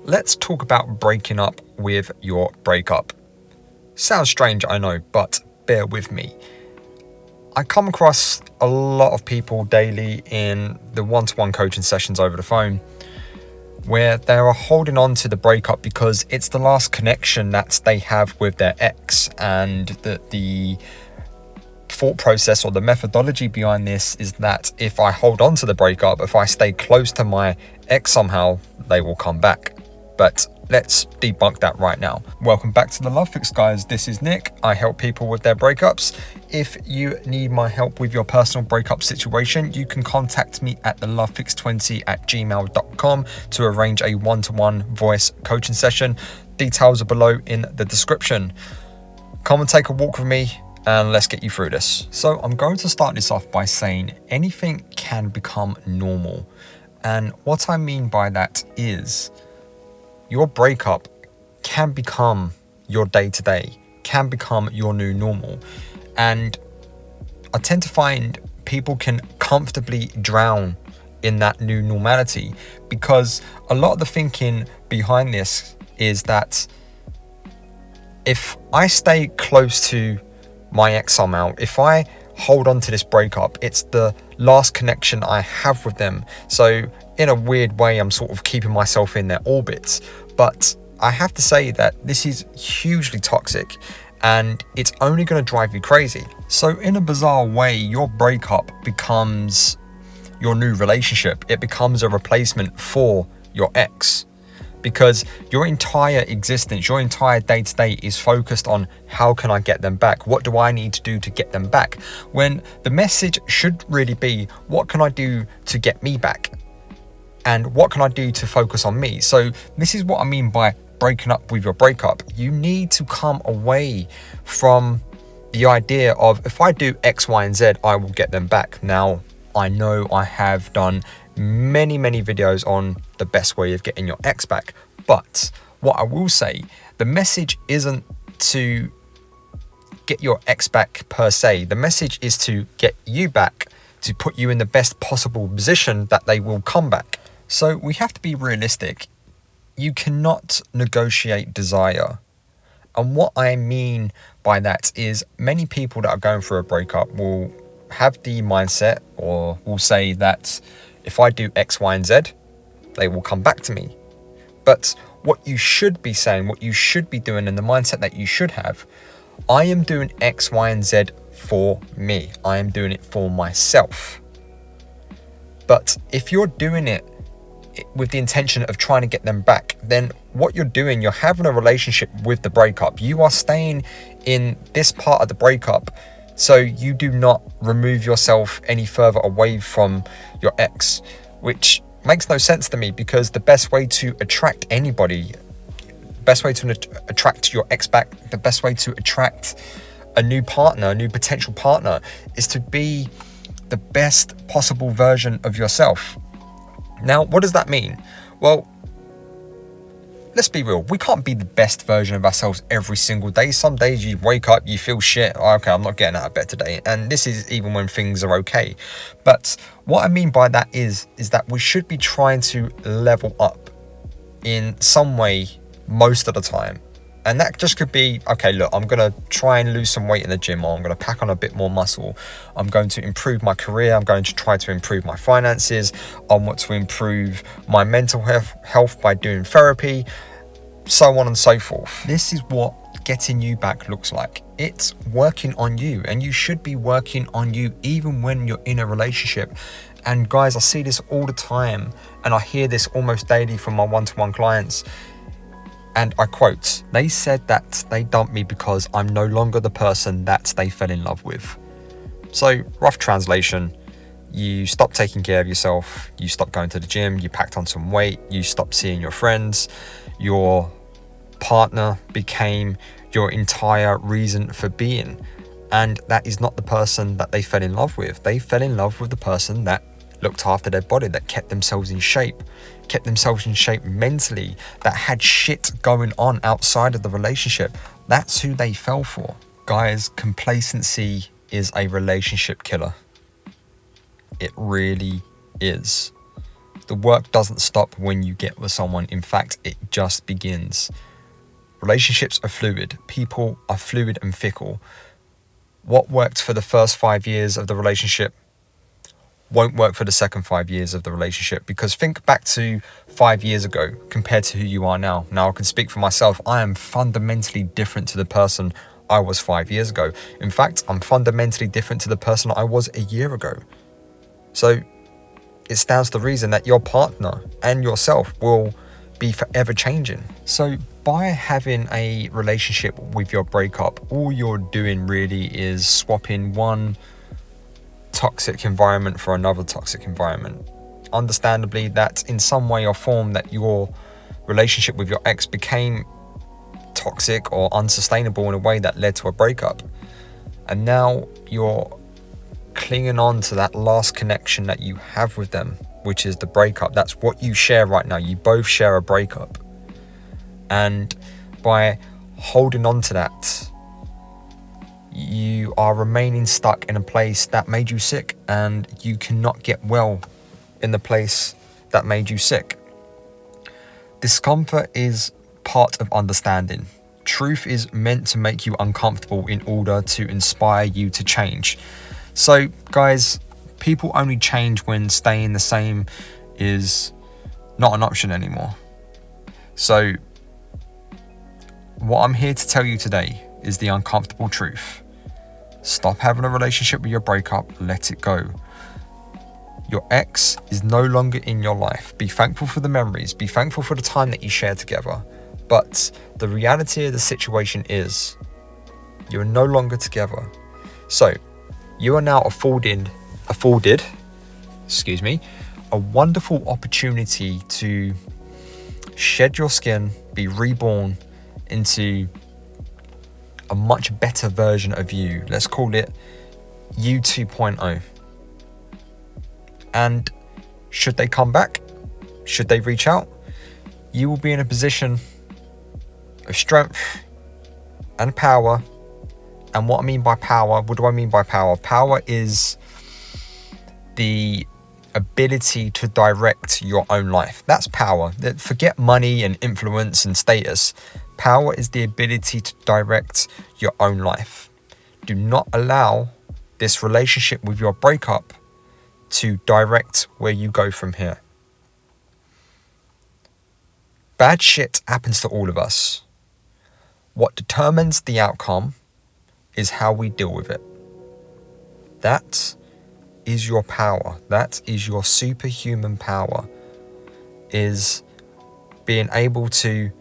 Let's talk about breaking up with your breakup. Sounds strange, I know, but bear with me. I come across a lot of people daily in the one-to-one coaching sessions over the phone where they are holding on to the breakup because it's the last connection that they have with their ex, and the thought process or the methodology behind this is that if I hold on to the breakup, if I stay close to my ex somehow, they will come back. But let's debunk that right now. Welcome back to the Love Fix, guys. This is Nick. I help people with their breakups. If you need my help with your personal breakup situation, you can contact me at thelovefix20@gmail.com to arrange a one-to-one voice coaching session. Details are below in the description. Come and take a walk with me and let's get you through this. So I'm going to start this off by saying anything can become normal. And what I mean by that is your breakup can become your day-to-day, can become your new normal. And I tend to find people can comfortably drown in that new normality because a lot of the thinking behind this is that if I stay close to my ex somehow, if I hold on to this breakup, it's the last connection I have with them. So in a weird way, I'm sort of keeping myself in their orbits. But I have to say that this is hugely toxic and it's only going to drive you crazy. So in a bizarre way, your breakup becomes your new relationship. It becomes a replacement for your ex, because your entire existence, your entire day-to-day is focused on how can I get them back? What do I need to do to get them back? When the message should really be, what can I do to get me back? And what can I do to focus on me? So this is what I mean by breaking up with your breakup. You need to come away from the idea of, if I do X, Y, and Z, I will get them back. Now, I know I have done many videos on the best way of getting your ex back, but what I will say, the message isn't to get your ex back per se. The message is to get you back, to put you in the best possible position that they will come back. So we have to be realistic. You cannot negotiate desire. And what I mean by that is many people that are going through a breakup will have the mindset, or will say that if I do X, Y, and Z, they will come back to me. But what you should be saying, what you should be doing, and the mindset that you should have, I am doing X, Y, and Z for me. I am doing it for myself. But if you're doing it with the intention of trying to get them back, then what you're doing, you're having a relationship with the breakup. You are staying in this part of the breakup so you do not remove yourself any further away from your ex, which makes no sense to me, because the best way to attract anybody, best way to attract your ex back, the best way to attract a new partner, a new potential partner, is to be the best possible version of yourself. Now, what does that mean? Well, let's be real. We can't be the best version of ourselves every single day. Some days you wake up, you feel shit. Oh, okay, I'm not getting out of bed today. And this is even when things are okay. But what I mean by that is that we should be trying to level up in some way most of the time. And that just could be, okay, look, I'm going to try and lose some weight in the gym, or I'm going to pack on a bit more muscle. I'm going to improve my career. I'm going to try to improve my finances. I want to improve my mental health by doing therapy, so on and so forth. This is what getting you back looks like. It's working on you, and you should be working on you even when you're in a relationship. And guys, I see this all the time, and I hear this almost daily from my one-to-one clients. And I quote, they said that they dumped me because I'm no longer the person that they fell in love with. So, rough translation, you stopped taking care of yourself, you stopped going to the gym, you packed on some weight, you stopped seeing your friends, your partner became your entire reason for being. And that is not the person that they fell in love with. They fell in love with the person that looked after their body, that kept themselves in shape mentally, that had shit going on outside of the relationship. That's who they fell for. Guys, complacency is a relationship killer. It really is. The work doesn't stop when you get with someone. In fact, it just begins. Relationships are fluid. People are fluid and fickle. What worked for the first 5 years of the relationship won't work for the second 5 years of the relationship, because think back to 5 years ago compared to who you are now. Now, I can speak for myself. I am fundamentally different to the person I was 5 years ago. In fact, I'm fundamentally different to the person I was a year ago. So it stands to reason that your partner and yourself will be forever changing. So by having a relationship with your breakup, all you're doing really is swapping one toxic environment for another toxic environment. Understandably, that in some way or form that your relationship with your ex became toxic or unsustainable in a way that led to a breakup. And now you're clinging on to that last connection that you have with them, which is the breakup. That's what you share right now. You both share a breakup. And by holding on to that, you are remaining stuck in a place that made you sick, and you cannot get well in the place that made you sick. Discomfort is part of understanding. Truth is meant to make you uncomfortable in order to inspire you to change. So, guys, people only change when staying the same is not an option anymore. So, what I'm here to tell you today is the uncomfortable truth. Stop having a relationship with your breakup. Let it go. Your ex is no longer in your life. Be thankful for the memories. Be thankful for the time that you shared together. But the reality of the situation is you're no longer together. So you are now afforded a wonderful opportunity to shed your skin, be reborn into a much better version of you. Let's call it you 2.0. And should they come back, should they reach out, you will be in a position of strength and power. And what do I mean by power? Power is the ability to direct your own life. That's power. Forget money and influence and status. Power is the ability to direct your own life. Do not allow this relationship with your breakup to direct where you go from here. Bad shit happens to all of us. What determines the outcome is how we deal with it. That is your power. That is your superhuman power, is being able to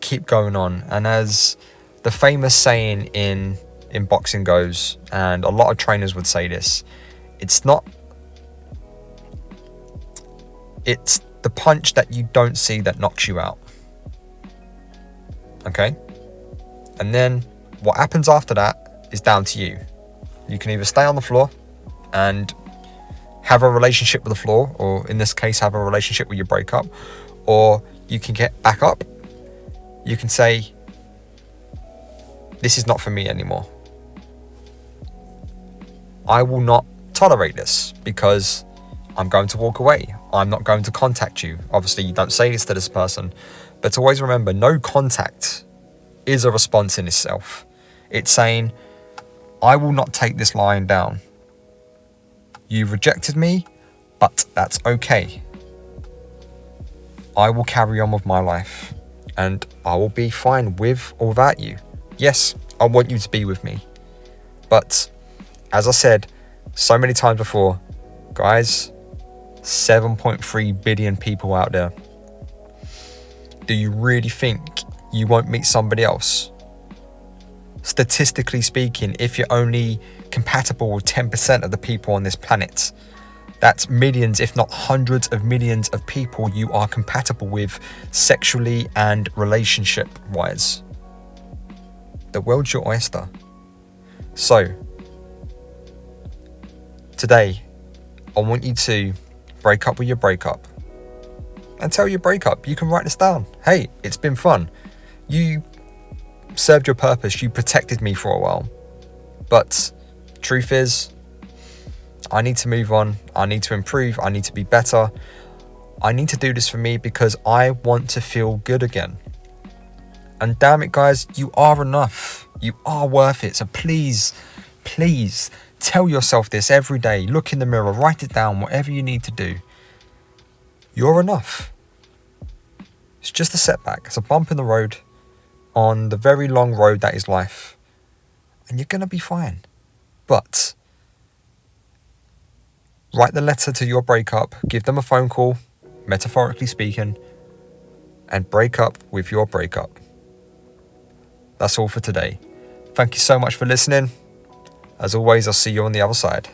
keep going on. And as the famous saying in boxing goes, and a lot of trainers would say this, it's the punch that you don't see that knocks you out. Okay? And then what happens after that is down to you. You can either stay on the floor and have a relationship with the floor, or in this case, have a relationship with your breakup, or you can get back up. You can say, this is not for me anymore. I will not tolerate this because I'm going to walk away. I'm not going to contact you. Obviously, you don't say this to this person, but always remember, no contact is a response in itself. It's saying, I will not take this lying down. You've rejected me, but that's okay. I will carry on with my life, and I will be fine with or without you. Yes, I want you to be with me. But as I said so many times before, guys, 7.3 billion people out there. Do you really think you won't meet somebody else? Statistically speaking, if you're only compatible with 10% of the people on this planet, that's millions, if not hundreds of millions of people you are compatible with sexually and relationship-wise. The world's your oyster. So, today, I want you to break up with your breakup and tell your breakup. You can write this down. Hey, it's been fun. You served your purpose. You protected me for a while. But truth is, I need to move on. I need to improve. I need to be better. I need to do this for me because I want to feel good again. And damn it, guys, you are enough. You are worth it. So please, please tell yourself this every day. Look in the mirror, write it down, whatever you need to do. You're enough. It's just a setback. It's a bump in the road on the very long road that is life. And you're going to be fine. But write the letter to your breakup, give them a phone call, metaphorically speaking, and break up with your breakup. That's all for today. Thank you so much for listening. As always, I'll see you on the other side.